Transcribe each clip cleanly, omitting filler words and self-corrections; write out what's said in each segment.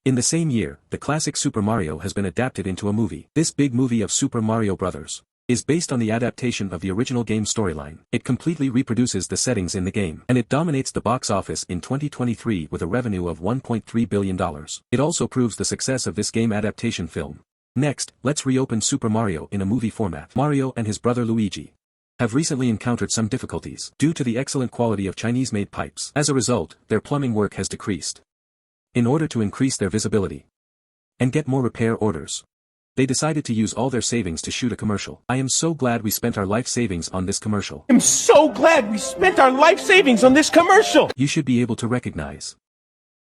In the same year, the classic Super Mario has been adapted into a movie. This big movie of Super Mario Bros. Is based on the adaptation of the original game storyline. It completely reproduces the settings in the game, and it dominates the box office in 2023 with a revenue of $1.3 billion. It also proves the success of this game adaptation film. Next, let's reopen Super Mario in a movie format. Mario and his brother Luigi have recently encountered some difficulties due to the excellent quality of Chinese-made pipes. As a result, their plumbing work has decreased. In order to increase their visibility and get more repair orders, they decided to use all their savings to shoot a commercial. I am so glad we spent our life savings on this commercial. I'm so glad we spent our life savings on this commercial! You should be able to recognize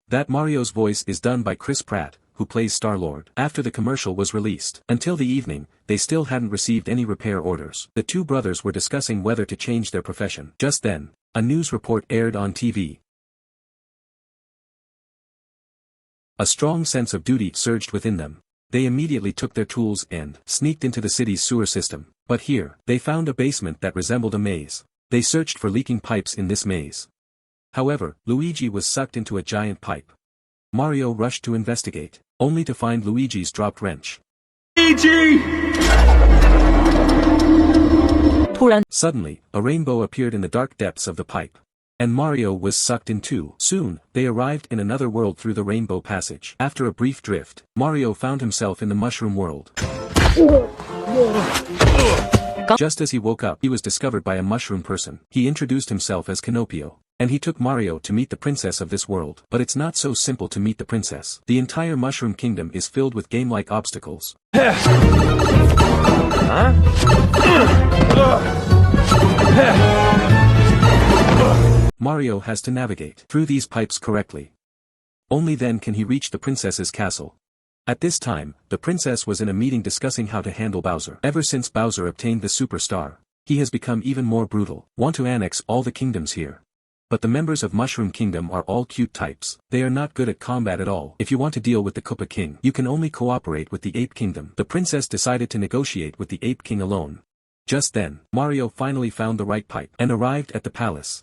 that Mario's voice is done by Chris Pratt, who plays Star-Lord. After the commercial was released, until the evening, they still hadn't received any repair orders. The two brothers were discussing whether to change their profession. Just then, a news report aired on TV. A strong sense of duty surged within them. They immediately took their tools and sneaked into the city's sewer system. But here, they found a basement that resembled a maze. They searched for leaking pipes in this maze. However, Luigi was sucked into a giant pipe. Mario rushed to investigate, only to find Luigi's dropped wrench. Luigi! Suddenly, a rainbow appeared in the dark depths of the pipe. And Mario was sucked in too. Soon, they arrived in another world through the Rainbow Passage. After a brief drift, Mario found himself in the Mushroom World. Just as he woke up, he was discovered by a mushroom person. He introduced himself as Kinopio, and he took Mario to meet the princess of this world. But it's not so simple to meet the princess. The entire Mushroom Kingdom is filled with game-like obstacles. Mario has to navigate through these pipes correctly. Only then can he reach the princess's castle. At this time, the princess was in a meeting discussing how to handle Bowser. Ever since Bowser obtained the superstar, he has become even more brutal. Want to annex all the kingdoms here. But the members of Mushroom Kingdom are all cute types. They are not good at combat at all. If you want to deal with the Koopa King, you can only cooperate with the Ape Kingdom. The princess decided to negotiate with the Ape King alone. Just then, Mario finally found the right pipe and arrived at the palace.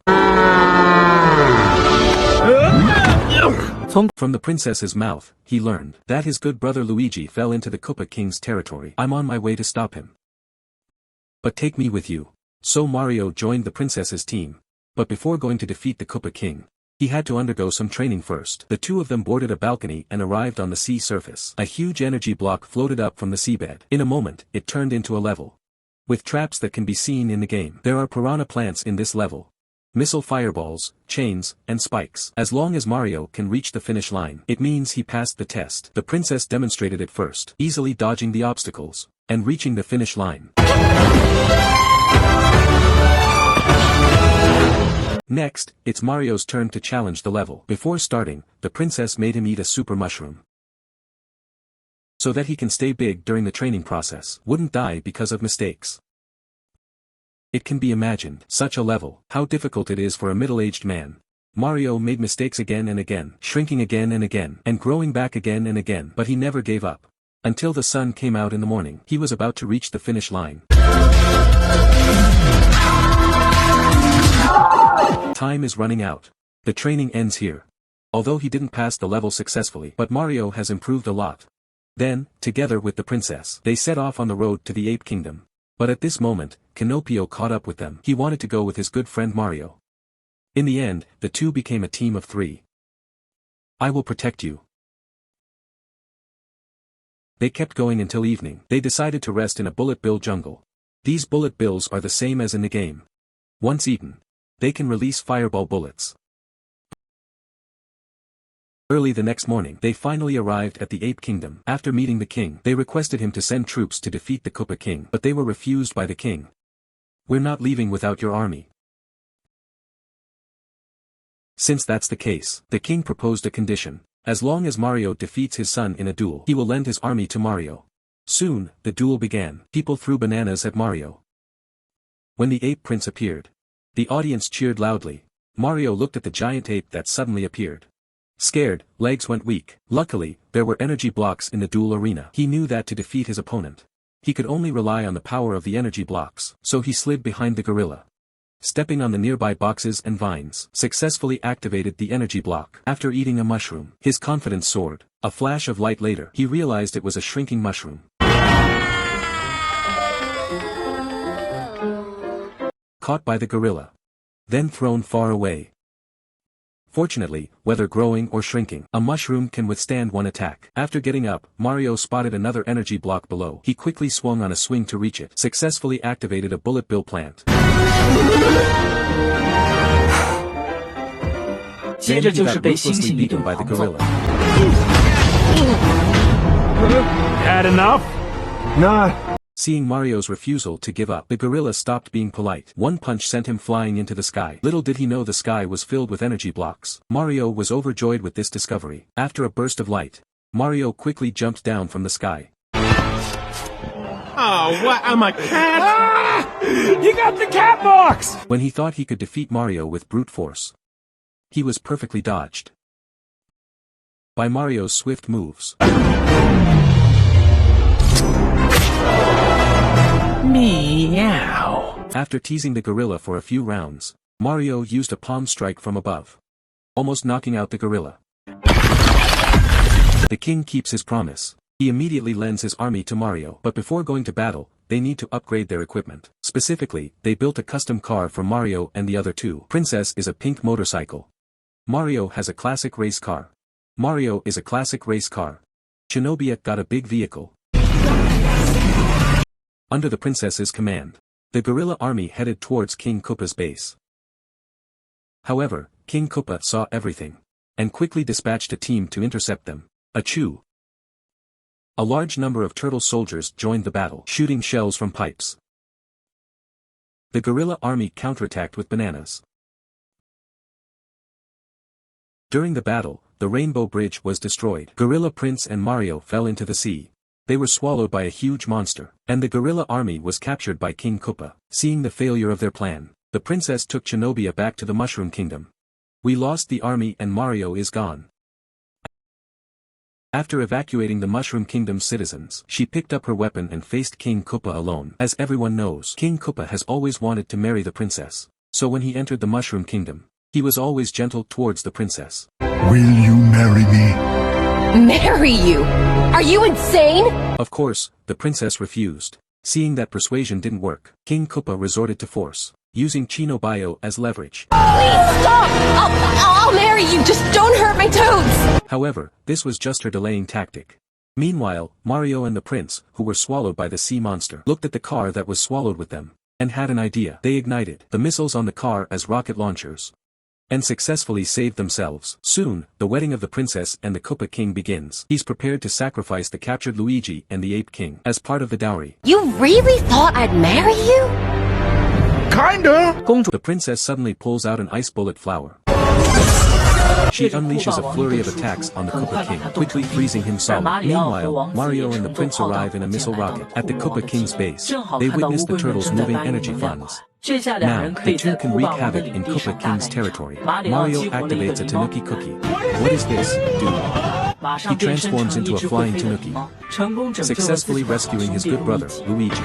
From the princess's mouth, he learned that his good brother Luigi fell into the Koopa King's territory. I'm on my way to stop him. But take me with you. So Mario joined the princess's team. But before going to defeat the Koopa King, he had to undergo some training first. The two of them boarded a balcony and arrived on the sea surface. A huge energy block floated up from the seabed. In a moment, it turned into a level with traps that can be seen in the game. There are piranha plants in this level, missile fireballs, chains, and spikes. As long as Mario can reach the finish line, it means he passed the test. The princess demonstrated it first, easily dodging the obstacles and reaching the finish line. Next, it's Mario's turn to challenge the level. Before starting, the princess made him eat a super mushroom, so that he can stay big during the training process, wouldn't die because of mistakes. It can be imagined, such a level, how difficult it is for a middle-aged man. Mario made mistakes again and again, shrinking again and again, and growing back again and again, but he never gave up. Until the sun came out in the morning, he was about to reach the finish line. Time is running out. The training ends here. Although he didn't pass the level successfully, but Mario has improved a lot. Then, together with the princess, they set off on the road to the Ape Kingdom. But at this moment, Kinopio caught up with them. He wanted to go with his good friend Mario. In the end, the two became a team of 3. I will protect you. They kept going until evening. They decided to rest in a bullet bill jungle. These bullet bills are the same as in the game. Once eaten, they can release fireball bullets. Early the next morning, they finally arrived at the Ape Kingdom. After meeting the king, they requested him to send troops to defeat the Koopa King, but they were refused by the king. We're not leaving without your army. Since that's the case, the king proposed a condition. As long as Mario defeats his son in a duel, he will lend his army to Mario. Soon, the duel began. People threw bananas at Mario. When the ape prince appeared, the audience cheered loudly. Mario looked at the giant ape that suddenly appeared. Scared, legs went weak. Luckily, there were energy blocks in the duel arena. He knew that to defeat his opponent, he could only rely on the power of the energy blocks, so he slid behind the gorilla. Stepping on the nearby boxes and vines, successfully activated the energy block. After eating a mushroom, his confidence soared. A flash of light later, he realized it was a shrinking mushroom. Caught by the gorilla. Then thrown far away. Fortunately, whether growing or shrinking, a mushroom can withstand one attack. After getting up, Mario spotted another energy block below. He quickly swung on a swing to reach it, successfully activated a bullet bill plant. Then he got ruthlessly beaten by the gorilla. Had enough? Nah. Seeing Mario's refusal to give up, the gorilla stopped being polite. One punch sent him flying into the sky. Little did he know the sky was filled with energy blocks. Mario was overjoyed with this discovery. After a burst of light, Mario quickly jumped down from the sky. Oh, what? I'm a cat? Ah! You got the cat box! When he thought he could defeat Mario with brute force, he was perfectly dodged by Mario's swift moves. Meow. After teasing the gorilla for a few rounds, Mario used a palm strike from above, almost knocking out the gorilla. The king keeps his promise. He immediately lends his army to Mario, but before going to battle, they need to upgrade their equipment. Specifically, they built a custom car for Mario and the other two. Princess is a pink motorcycle. Mario has a classic race car. Mario is a classic race car. Shinobi got a big vehicle. Under the princess's command, the gorilla army headed towards King Koopa's base. However, King Koopa saw everything, and quickly dispatched a team to intercept them. Achoo! A large number of turtle soldiers joined the battle, shooting shells from pipes. The gorilla army counterattacked with bananas. During the battle, the Rainbow Bridge was destroyed. Gorilla Prince and Mario fell into the sea. They were swallowed by a huge monster, and the gorilla army was captured by King Koopa. Seeing the failure of their plan, the princess took Shinobi back to the Mushroom Kingdom. We lost the army and Mario is gone. After evacuating the Mushroom Kingdom's citizens, she picked up her weapon and faced King Koopa alone. As everyone knows, King Koopa has always wanted to marry the princess. So when he entered the Mushroom Kingdom, he was always gentle towards the princess. Will you marry me? Marry you? Are you insane? Of course, the princess refused. Seeing that persuasion didn't work, King Koopa resorted to force, using Chino-Bio as leverage. Please stop! I'll marry you, just don't hurt my toads! However, this was just her delaying tactic. Meanwhile, Mario and the prince, who were swallowed by the sea monster, looked at the car that was swallowed with them, and had an idea. They ignited the missiles on the car as rocket launchers, and successfully saved themselves. Soon, the wedding of the princess and the Koopa King begins. He's prepared to sacrifice the captured Luigi and the Ape King as part of the dowry. You really thought I'd marry you? Kinda. The princess suddenly pulls out an ice bullet flower. She unleashes a flurry of attacks on the Koopa King, quickly freezing him solid. Meanwhile, Mario and the prince arrive in a missile rocket at the Koopa King's base. They witness the turtles moving energy funds. Now, the two can wreak havoc in Koopa King's territory. Mario activates a Tanuki cookie. What is this, dude? He transforms into a flying Tanuki, successfully rescuing his good brother, Luigi.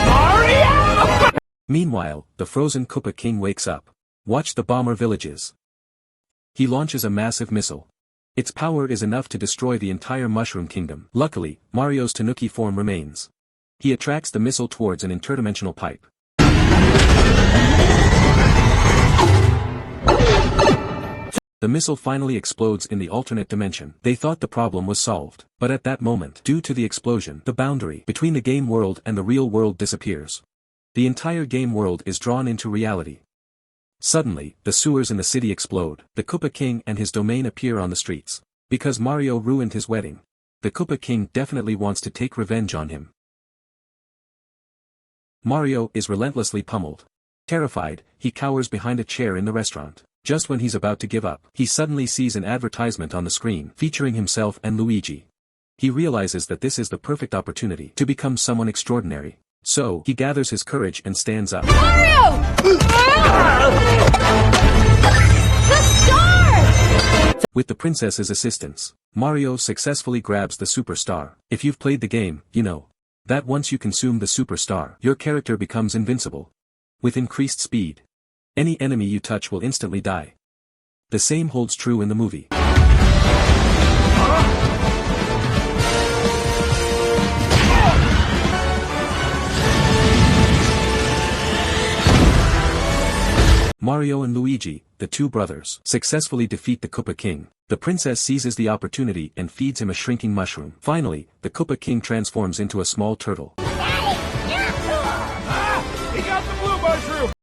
Mario! Meanwhile, the frozen Koopa King wakes up. Watch the bomber villages. He launches a massive missile. Its power is enough to destroy the entire Mushroom Kingdom. Luckily, Mario's Tanuki form remains. He attracts the missile towards an interdimensional pipe. The missile finally explodes in the alternate dimension. They thought the problem was solved, but at that moment, due to the explosion, the boundary between the game world and the real world disappears. The entire game world is drawn into reality. Suddenly, the sewers in the city explode. The Koopa King and his domain appear on the streets. Because Mario ruined his wedding, the Koopa King definitely wants to take revenge on him. Mario is relentlessly pummeled. Terrified, he cowers behind a chair in the restaurant. Just when he's about to give up, he suddenly sees an advertisement on the screen featuring himself and Luigi. He realizes that this is the perfect opportunity to become someone extraordinary. So, he gathers his courage and stands up. Mario! The star! With the princess's assistance, Mario successfully grabs the superstar. If you've played the game, you know that once you consume the superstar, your character becomes invincible. With increased speed, any enemy you touch will instantly die. The same holds true in the movie. Mario and Luigi, the two brothers, successfully defeat the Koopa King. The princess seizes the opportunity and feeds him a shrinking mushroom. Finally, the Koopa King transforms into a small turtle. He got the blue mushroom!